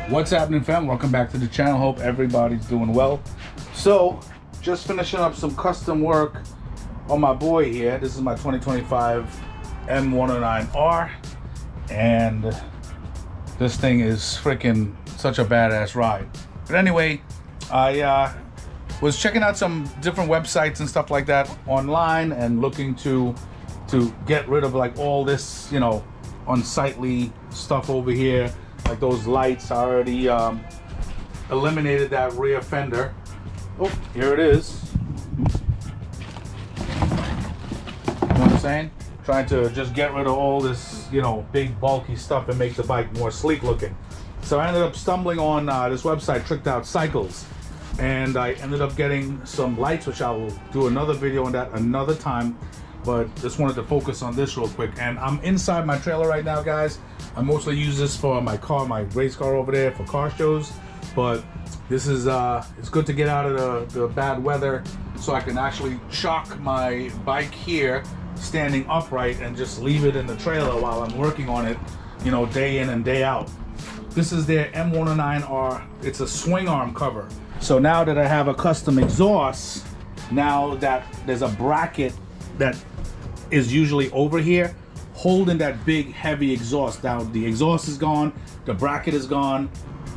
What's happening, fam? Welcome back to the channel. Hope everybody's doing well. So just finishing up some custom work on my boy here. This is my 2025 M109R, and this thing is freaking such a badass ride. But anyway, I was checking out some different websites and stuff like that online and looking to get rid of like all this, you know, unsightly stuff over here. Like those lights, I already eliminated that rear fender. Oh, here it is. You know what I'm saying? Trying to just get rid of all this, you know, big bulky stuff and make the bike more sleek looking. So I ended up stumbling on this website, Tricked Out Cycles, and I ended up getting some lights, which I will do another video on that another time. But just wanted to focus on this real quick. And I'm inside my trailer right now, guys. I mostly use this for my car, my race car over there for car shows. But this is, it's good to get out of the bad weather so I can actually chock my bike here standing upright and just leave it in the trailer while I'm working on it, you know, day in and day out. This is their M109R. It's a swing arm cover. So now that I have a custom exhaust, now that there's a bracket that is usually over here holding that big heavy exhaust. Now the exhaust is gone, the bracket is gone.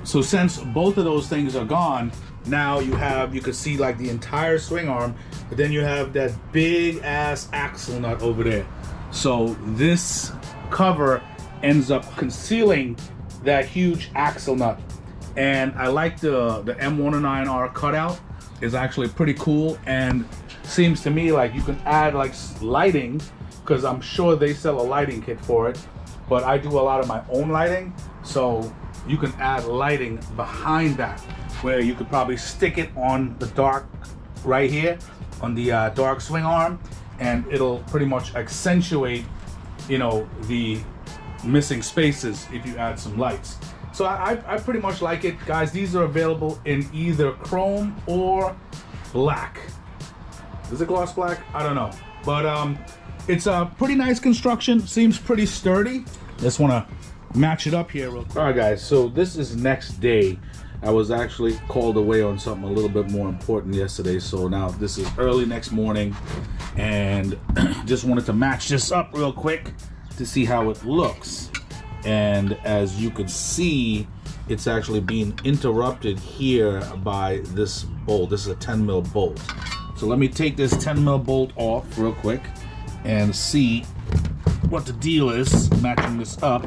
So since both of those things are gone, now you can see like the entire swing arm, but then you have that big ass axle nut over there. So this cover ends up concealing that huge axle nut. And I like the M109R cutout. Is actually pretty cool, and seems to me like you can add like lighting, because I'm sure they sell a lighting kit for it, but I do a lot of my own lighting, so you can add lighting behind that, where you could probably stick it on the dark right here on the dark swing arm, and it'll pretty much accentuate, you know, the missing spaces if you add some lights. So I pretty much like it, guys. These are available in either chrome or black. Is it gloss black? I don't know, but it's a pretty nice construction. Seems pretty sturdy. Just want to match it up here real quick. All right, guys. So this is next day. I was actually called away on something a little bit more important yesterday. So now this is early next morning, and just wanted to match this up real quick to see how it looks. And as you can see, it's actually being interrupted here by this bolt. This is a 10 mil bolt. So let me take this 10 mil bolt off real quick and see what the deal is matching this up.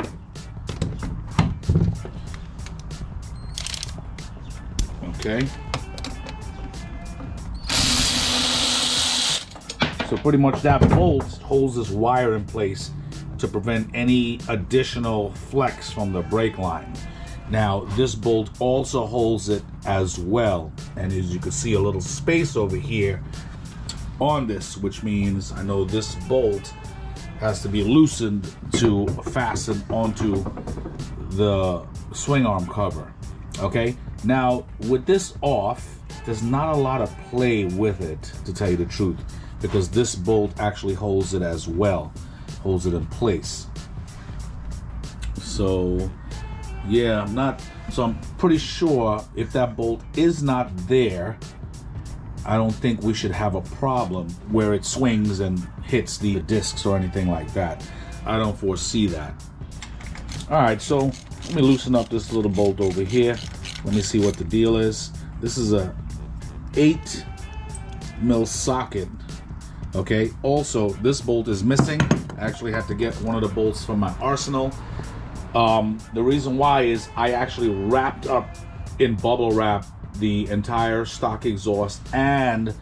Okay. So pretty much that bolt holds this wire in place to prevent any additional flex from the brake line. Now this bolt also holds it as well, and as you can see, a little space over here on this, which means I know this bolt has to be loosened to fasten onto the swing arm cover. Okay, now with this off, there's not a lot of play with it, to tell you the truth, because this bolt actually holds it as well, holds it in place. So yeah, I'm pretty sure if that bolt is not there, I don't think we should have a problem where it swings and hits the discs or anything like that. I don't foresee that. All right, so let me loosen up this little bolt over here. Let me see what the deal is. This is a 8 mil socket. Okay, also this bolt is missing. I actually have to get one of the bolts from my arsenal. The reason why is I actually wrapped up in bubble wrap the entire stock exhaust and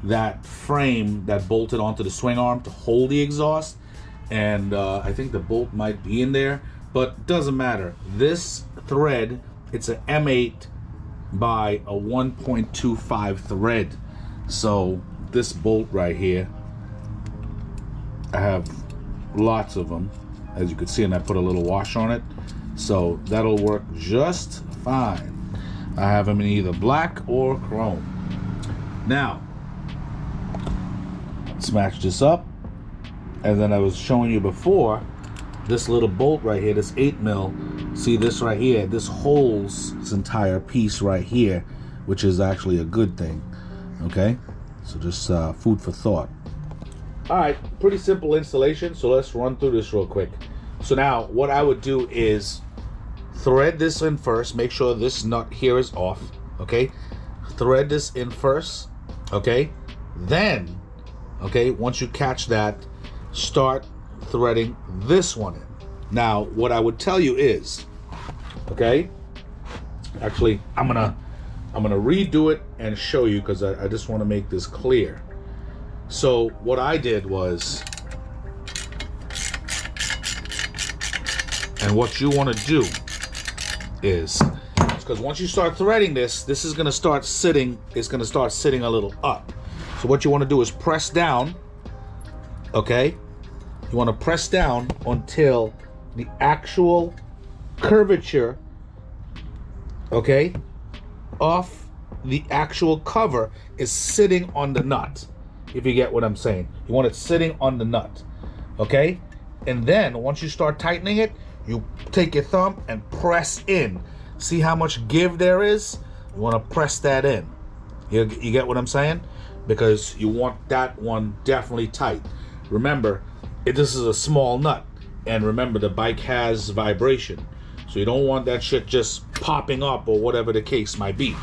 that frame that bolted onto the swing arm to hold the exhaust, and I think the bolt might be in there, but doesn't matter. This thread, it's an M8 by a 1.25 thread. So this bolt right here, I have lots of them, as you can see, and I put a little wash on it, so that'll work just fine. I have them in either black or chrome. Now let's match this up, and then I was showing you before this little bolt right here, this 8 mil, see this right here, this holds this entire piece right here, which is actually a good thing. Okay, so just food for thought. All right, pretty simple installation, so let's run through this real quick. So now what I would do is thread this in first, make sure this nut here is off. Okay, thread this in first. Okay, then, okay, once you catch that, start threading this one in. Now what I would tell you is, okay, actually I'm gonna redo it and show you, because I just want to make this clear. So what I did was, and what you want to do is, because once you start threading this is going to start sitting, it's going to start sitting a little up. So what you want to do is press down. Okay, you want to press down until the actual curvature, okay, off the actual cover is sitting on the nut, if you get what I'm saying. You want it sitting on the nut. Okay, and then once you start tightening it, you take your thumb and press in. See how much give there is? You want to press that in. You get what I'm saying? Because you want that one definitely tight. Remember, this is a small nut, and remember, the bike has vibration, so you don't want that shit just popping up or whatever the case might be.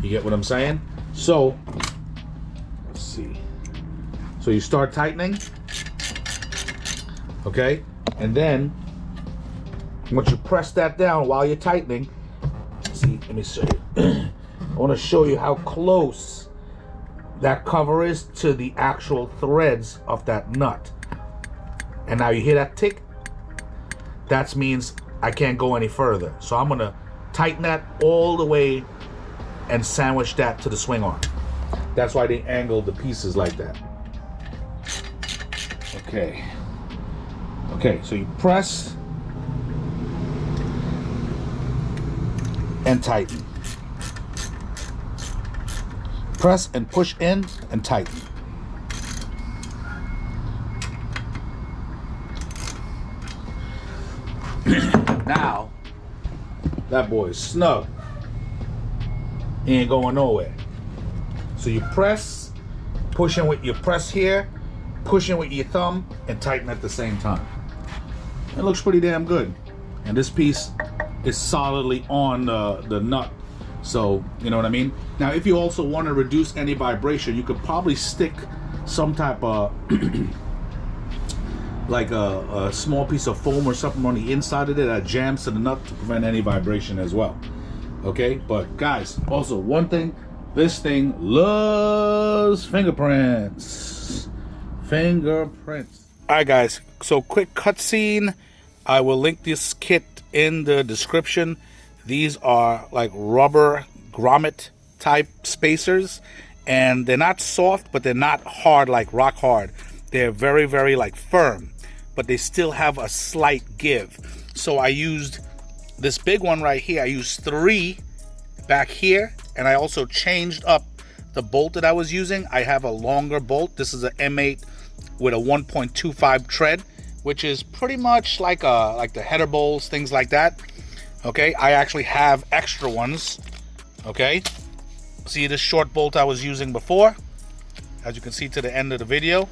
You get what I'm saying? So let's see. So you start tightening, okay, and then once you press that down while you're tightening, see, let me show you. I want to show you how close that cover is to the actual threads of that nut. And now you hear that tick? That means I can't go any further. So I'm gonna tighten that all the way and sandwich that to the swing arm. That's why they angled the pieces like that. Okay. Okay, so you press and tighten. Press and push in and tighten. Now, that boy is snug. He ain't going nowhere. So you press, push in with your press here, push in with your thumb, and tighten at the same time. It looks pretty damn good. And this piece is solidly on the nut. So, you know what I mean? Now, if you also want to reduce any vibration, you could probably stick some type of like a small piece of foam or something on the inside of it that jams to the nut to prevent any vibration as well. Okay, but guys, also one thing, this thing loves fingerprints. Fingerprints. All right, guys, so quick cutscene. I will link this kit in the description. These are like rubber grommet type spacers, and they're not soft, but they're not hard, like rock hard. They're very, very like firm, but they still have a slight give. So I used this big one right here. I used 3 back here, and I also changed up the bolt that I was using. I have a longer bolt. This is an M8 with a 1.25 tread, which is pretty much like the header bowls, things like that. Okay, I actually have extra ones. Okay, see this short bolt I was using before, as you can see to the end of the video.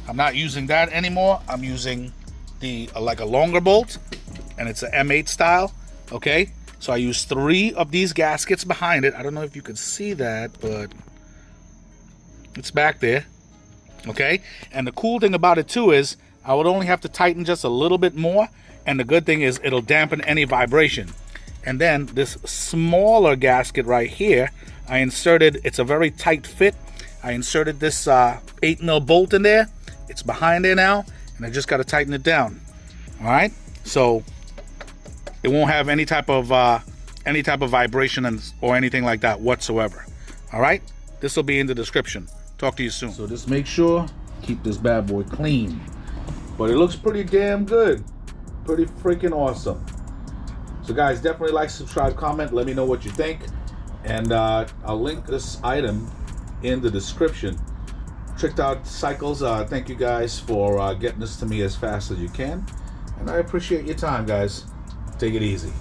I'm not using that anymore. I'm using the like a longer bolt, and it's an M8 style. Okay, so I use 3 of these gaskets behind it. I don't know if you can see that, but it's back there. Okay, and the cool thing about it too is I would only have to tighten just a little bit more, and the good thing is it'll dampen any vibration. And then this smaller gasket right here, I inserted, it's a very tight fit. I inserted this 8 mil bolt in there. It's behind there now, and I just got to tighten it down. All right, so it won't have any type of vibration or anything like that whatsoever. All right, this will be in the description. Talk to you soon. So just make sure, keep this bad boy clean. But it looks pretty damn good. Pretty freaking awesome. So guys, definitely like, subscribe, comment, let me know what you think. And I'll link this item in the description. Tricked Out Cycles, thank you guys for getting this to me as fast as you can. And I appreciate your time, guys. Take it easy.